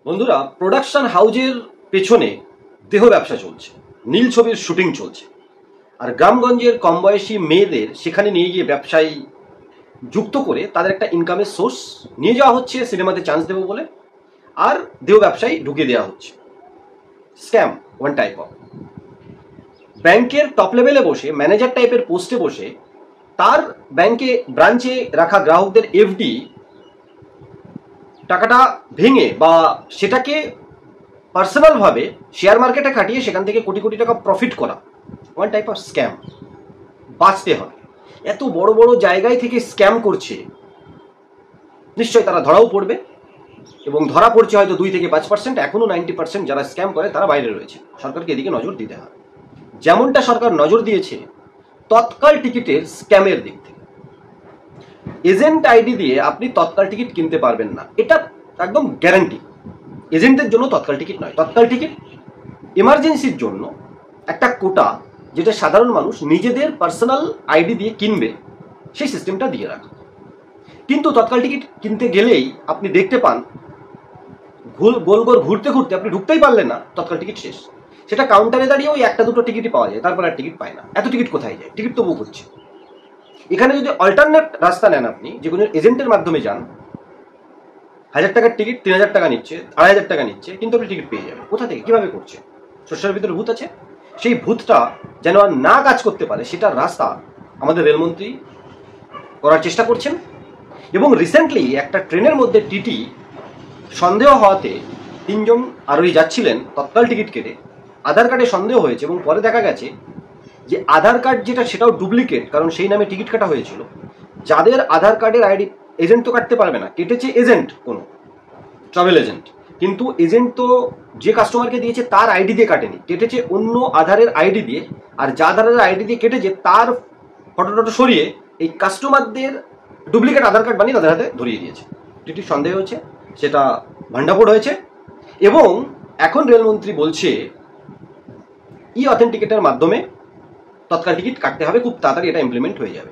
বন্ধুরা, প্রোডাকশন হাউজের পেছনে দেহ ব্যবসা চলছে, নীল ছবির শুটিং চলছে, আর গ্রামগঞ্জের কম বয়সী মেয়েদের সেখানে নিয়ে গিয়ে ব্যবসায়ী যুক্ত করে তাদের একটা ইনকামের সোর্স নিয়ে যাওয়া হচ্ছে সিনেমাতে চান্স দেবো বলে, আর দেহ ব্যবসায়ী ঢুকিয়ে দেওয়া হচ্ছে। Scam one type of. ব্যাংকের টপ লেভেলে বসে ম্যানেজার টাইপের পোস্টে বসে তার ব্যাংকে ব্রাঞ্চে রাখা গ্রাহকদের এফডি টাকাটা ভেঙে বা সেটাকে পার্সোনালভাবে শেয়ার মার্কেটে খাটিয়ে সেখান থেকে কোটি কোটি টাকা প্রফিট করা, ওয়ান টাইপ অফ স্ক্যাম। বাঁচতে হবে। এত বড় বড় জায়গায় থেকে স্ক্যাম করছে, নিশ্চয়ই তারা ধরাও পড়বে, এবং ধরা পড়ছে হয়তো 2 থেকে 5%। এখনো 90% যারা স্ক্যাম করে তারা বাইরে রয়েছে। সরকারকে এদিকে নজর দিতে হবে, যেমনটা সরকার নজর দিয়েছে তৎকাল টিকিটের স্ক্যামের দিক থেকে। এজেন্ট আইডি দিয়ে আপনি তৎকাল টিকিট কিনতে পারবেন না, এটা একদম গ্যারান্টি। এজেন্টের জন্য তৎকাল টিকিট নয়, তৎকাল টিকিট এমার্জেন্সির জন্য একটা কোটা, যেটা সাধারণ মানুষ নিজেদের পার্সোনাল আইডি দিয়ে কিনবে, সেই সিস্টেমটা দিয়ে রাখা। কিন্তু তৎকাল টিকিট কিনতে গেলেই আপনি দেখতে পান গোল গোল ঘুরতে ঘুরতে আপনি ঢুকতেই পারলেন না, তৎকাল টিকিট শেষ। সেটা কাউন্টারে দাঁড়িয়ে ওই একটা দুটো টিকিটই পাওয়া যায়, তারপর আর টিকিট পায় না। এত টিকিট কোথায় যায়? টিকিট তো বুক হচ্ছে। এখানে যদি অল্টারনেট রাস্তা নেন, আপনি যে কোনো এজেন্টের মাধ্যমে যান, 1000 টাকার টিকিট 3000 টাকা নিচ্ছে, 2500 টাকা নিচ্ছে, কিন্তু আপনি টিকিট পেয়ে যাবেন। কোথা থেকে, কিভাবে করছে? শস্যের ভিতরে ভূত আছে। সেই ভূতটা যেন আর না কাজ করতে পারে, সেটার রাস্তা আমাদের রেলমন্ত্রী করার চেষ্টা করছেন। এবং রিসেন্টলি একটা ট্রেনের মধ্যে টিটি সন্দেহ হওয়াতে 3 জন আরোহী যাচ্ছিলেন তৎকাল টিকিট কেটে, আধার কার্ডে সন্দেহ হয়েছে, এবং পরে দেখা গেছে যে আধার কার্ড যেটা সেটাও ডুপ্লিকেট, কারণ সেই নামে টিকিট কাটা হয়েছিল। যাদের আধার কার্ডের আইডি, এজেন্ট তো কাটতে পারবে না, কেটেছে এজেন্ট, কোনো ট্রাভেল এজেন্ট, কিন্তু এজেন্ট তো যে কাস্টমারকে দিয়েছে তার আইডি দিয়ে কাটেনি, কেটেছে অন্য আধারের আইডি দিয়ে। আর যা আধারের আইডি দিয়ে কেটেছে তার ফটো টটো সরিয়ে এই কাস্টমারদের ডুপ্লিকেট আধার কার্ড বানিয়ে তাদের হাতে ধরিয়ে দিয়েছে। টিটির সন্দেহ হয়েছে, সেটা ভান্ডাফোড় হয়েছে, এবং এখন রেলমন্ত্রী বলছে ই অথেন্টিকেটের মাধ্যমে তৎকাল টিকিট কাটতে হবে, খুব তাড়াতাড়ি এটা ইমপ্লিমেন্ট হয়ে যাবে।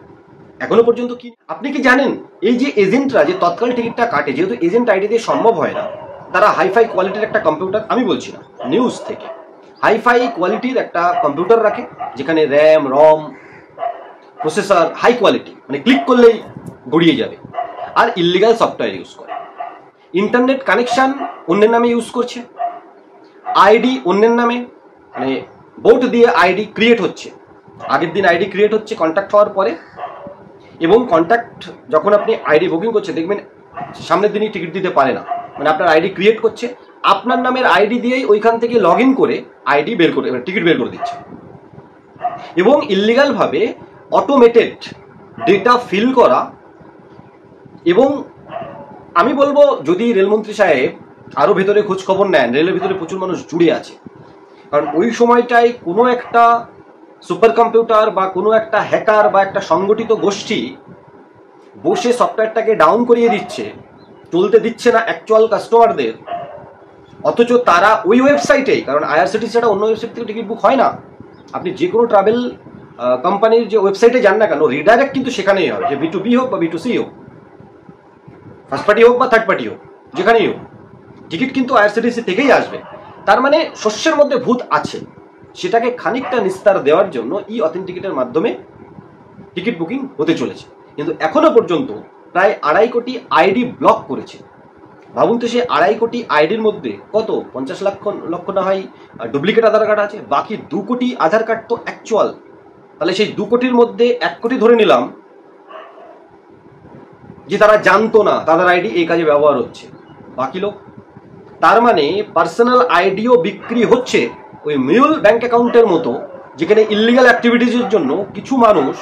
এখনো পর্যন্ত কি আপনি কি জানেন, এই যে এজেন্টরা যে তৎকাল টিকিটটা কাটে, যেহেতু এজেন্ট আইডি দিয়ে সম্ভব হয় না, তারা হাইফাই কোয়ালিটির একটা কম্পিউটার, আমি বলছি না, নিউজ থেকে, হাইফাই কোয়ালিটির একটা কম্পিউটার রাখে, যেখানে RAM ROM processor high quality, মানে ক্লিক করলেই গড়িয়ে যাবে, আর ইল্লিগাল সফটওয়্যার ইউজ করে। ইন্টারনেট কানেকশন অন্যের নামে ইউজ করছে, আইডি অন্যের নামে, মানে বোট দিয়ে আইডি ক্রিয়েট হচ্ছে, আগের দিন আইডি ক্রিয়েট হচ্ছে কন্ট্যাক্ট হওয়ার পরে, এবং কন্ট্যাক্ট যখন আপনি আইডি বুকিং করছে দেখবেন সামনের দিনই টিকিট দিতে পারে না, মানে আপনার আইডি ক্রিয়েট করছে, আপনার নামের আইডি দিয়েই ওইখান থেকে লগ ইন করে আইডি বের করে, টিকিট বের করে দিচ্ছে, এবং ইল্লিগাল ভাবে অটোমেটেড ডেটা ফিল করা। এবং আমি বলবো, যদি রেলমন্ত্রী সাহেব আরো ভেতরে খোঁজ খবর নেন, রেলের ভিতরে প্রচুর মানুষ জুড়ে আছে, কারণ ওই সময়টায় কোনো একটা সুপার কম্পিউটার বা কোনো একটা হ্যাকার বা একটা সংগঠিত গোষ্ঠী বসে সফটওয়্যারটাকে ডাউন করিয়ে দিচ্ছে, চলতে দিচ্ছে না অ্যাকচুয়াল কাস্টমারদের, অথচ তারা ওই ওয়েবসাইটেই, কারণ আইআরসিটিসি ছাড়া অন্য ওয়েবসাইট থেকে টিকিট বুক হয় না, আপনি যে কোনো ট্রাভেল কোম্পানির যে ওয়েবসাইটে যান না কেন, রিডাইরেক্ট কিন্তু সেখানেই হবে, যে B2B হোক বা B2C হোক, ফার্স্ট পার্টি হোক বা থার্ড পার্টি হোক, যেখানেই হোক, টিকিট কিন্তু আইআরসিটিসি থেকেই আসবে। তার মানে শস্যের মধ্যে ভূত আছে, সেটাকে খানিকটা নিস্তার দেওয়ার জন্য ই অথেন্টিকেটের মাধ্যমে টিকিট বুকিং হতে চলেছে। কিন্তু এখনো পর্যন্ত প্রায় 2.5 কোটি আইডি ব্লক করেছে। ভাবুন তো, সে 2.5 কোটি আইডির মধ্যে কত 50 লক্ষ না হয় ডুপ্লিকেট আধার কার্ড আছে, বাকি 2 কোটি আধার কার্ড তো অ্যাকচুয়াল। তাহলে সেই 2 কোটির মধ্যে 1 কোটি ধরে নিলাম যে তারা জানতো না তাদের আইডি এই কাজে ব্যবহার হচ্ছে, বাকি লোক, তার মানে পার্সোনাল আইডিও বিক্রি হচ্ছে ওই মিউল ব্যাংক অ্যাকাউন্টের মতো, যেখানে ইল্লিগাল অ্যাক্টিভিটিজের জন্য কিছু মানুষ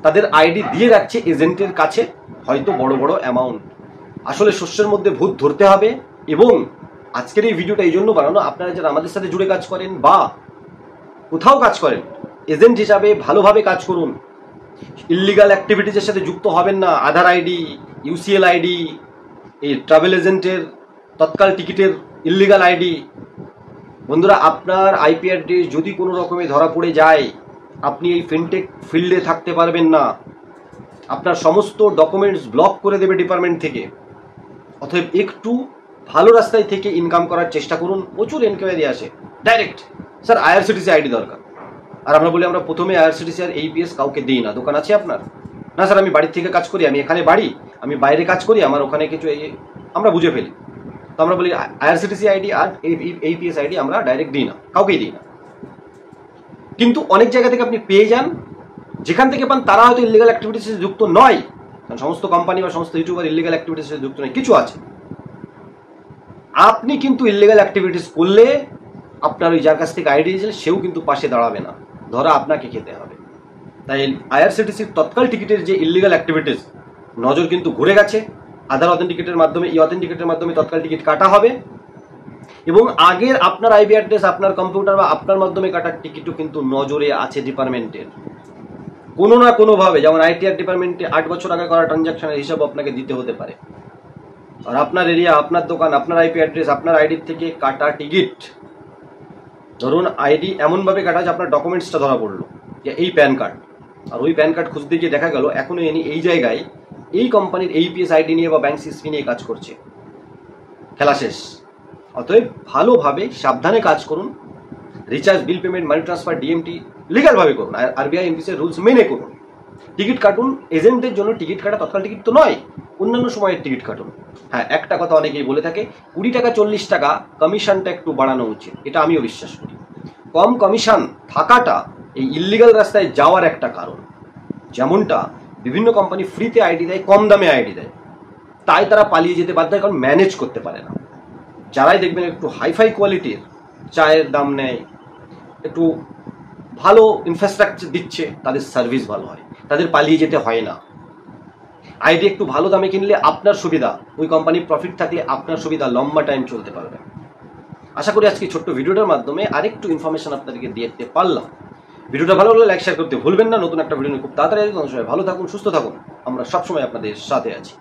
তাদের আইডি দিয়ে রাখছে এজেন্টের কাছে, হয়তো বড় বড় অ্যামাউন্ট। আসলে শস্যের মধ্যে ভূত ধরতে হবে। এবং আজকের এই ভিডিওটা এই জন্য বানানো, আপনারা যারা আমাদের সাথে জুড়ে কাজ করেন বা কোথাও কাজ করেন, এজেন্ট হিসাবে ভালোভাবে কাজ করুন, ইল্লিগাল অ্যাক্টিভিটিজের সাথে যুক্ত হবেন না। আধার আইডি, UCL আইডি, এই ট্রাভেল এজেন্টের তৎকাল টিকিটের ইল্লিগাল আইডি, বন্ধুরা, আপনার আইপি অ্যাড্রেস যদি কোনো রকমে ধরা পড়ে যায়, আপনি এই ফিনটেক ফিল্ডে থাকতে পারবেন না, আপনার সমস্ত ডকুমেন্টস ব্লক করে দেবে ডিপার্টমেন্ট থেকে। অতএব একটু ভালো রাস্তায় থেকে ইনকাম করার চেষ্টা করুন। প্রচুর এনকোয়ারি আসে ডাইরেক্ট, স্যার আইআরসিটিসি আইডি দরকার। আর আমরা বলি আমরা প্রথমে আইআরসিটিসি আর এইপিএস কাউকে দিই না। দোকান আছে আপনার? না স্যার আমি বাড়ির থেকে কাজ করি, আমি এখানে বাড়ি, আমি বাইরে কাজ করি, আমার ওখানে কিছু আমরা বুঝে ফেলি। তো আমরা বলি আইআরসিটিসি আইডি আর এইপিএস আইডি আমরা ডাইরেক্ট দিই না, কাউকেই দিই না। কিন্তু অনেক জায়গা থেকে আপনি পেয়ে যান, যেখান থেকে পান তারা হয়তো ইলিগাল অ্যাক্টিভিটিসে যুক্ত নয়, কারণ সমস্ত কোম্পানি বা সমস্ত ইউটিউবার ইলিগাল অ্যাক্টিভিটিসে যুক্ত নয়, কিছু আছে। আপনি কিন্তু ইলিগাল অ্যাক্টিভিটিস করলে আপনার ওই যার কাছ থেকে আইডি দিয়েছিলেন সেও কিন্তু পাশে দাঁড়াবে না, ধরা আপনাকে খেতে হবে। তাই আইআরসিটিসির তৎকাল টিকিটের যে ইলিগাল অ্যাক্টিভিটিস নজর কিন্তু ঘুরে গেছে। আধার অথেন্টিকেটের মাধ্যমে, ই অথেন্টিকেটের মাধ্যমে তৎকাল টিকিট কাটা হবে, এবং আগের আপনার আইপি অ্যাড্রেস, আপনার কম্পিউটার বা আপনার মাধ্যমে কাটার টিকিটও কিন্তু নজরে আছে ডিপার্টমেন্টের। কোনো না কোনোভাবে, যেমন আইটিআর ডিপার্টমেন্টে 8 বছর আগে করা ট্রানজাকশনের হিসাব আপনাকে দিতে হতে পারে। আর আপনার এরিয়া, আপনার দোকান, আপনার আইপি অ্যাড্রেস, আপনার আইডির থেকে কাটা টিকিট, ধরুন আইডি এমনভাবে কাটা যে আপনার ডকুমেন্টসটা ধরা পড়লো যে এই প্যান কার্ড, আর ওই প্যান কার্ড খুঁজতে গিয়ে দেখা গেল এখনো এনি এই জায়গায় এই কোম্পানির এইপিএস আইডি নিয়ে বা ব্যাংক সিসপি নিয়ে কাজ করছে, খেলা শেষ। অতএব ভালোভাবে সাবধানে কাজ করুন, recharge, bill payment, money transfer, DMT লিগালভাবে করুন, আর আরবিআই এমপিসির রুলস মেনে করুন। টিকিট কাটুন, এজেন্টদের জন্য টিকিট কাটা তৎকাল টিকিট তো নয়, অন্যান্য সময়ের টিকিট কাটুন। হ্যাঁ, একটা কথা অনেকেই বলে থাকে 20 টাকা 40 টাকা কমিশনটা একটু বাড়ানো উচিত, এটা আমিও বিশ্বাস করি। কম কমিশন থাকাটা এই ইল্লিগাল রাস্তায় যাওয়ার একটা কারণ। যেমনটা বিভিন্ন কোম্পানি ফ্রিতে আইডি দেয়, কম দামে আইডি দেয়, তাই তারা পালিয়ে যেতে বাধ্য হয়, কারণ ম্যানেজ করতে পারে না। যারাই দেখবেন একটু হাইফাই কোয়ালিটির চায়ের দাম নেয়, একটু ভালো ইনফ্রাস্ট্রাকচার দিচ্ছে, তাদের সার্ভিস ভালো হয়, তাদের পালিয়ে যেতে হয় না। আইডি একটু ভালো দামে কিনলে আপনার সুবিধা, ওই কোম্পানির প্রফিট থাকলে আপনার সুবিধা, লম্বা টাইম চলতে পারবে। আশা করি আজকে ছোট্ট ভিডিওটার মাধ্যমে আরেকটু ইনফরমেশন আপনাদেরকে দিতে পারলাম। ভিডিওটা ভালো লাগলে লাইক শেয়ার করতে ভুলবেন না। নতুন একটা ভিডিও নিয়ে খুব তাড়াতাড়ি, সবাই ভালো থাকুন, সুস্থ থাকুন, আমরা সবসময় আপনাদের সাথে আছি।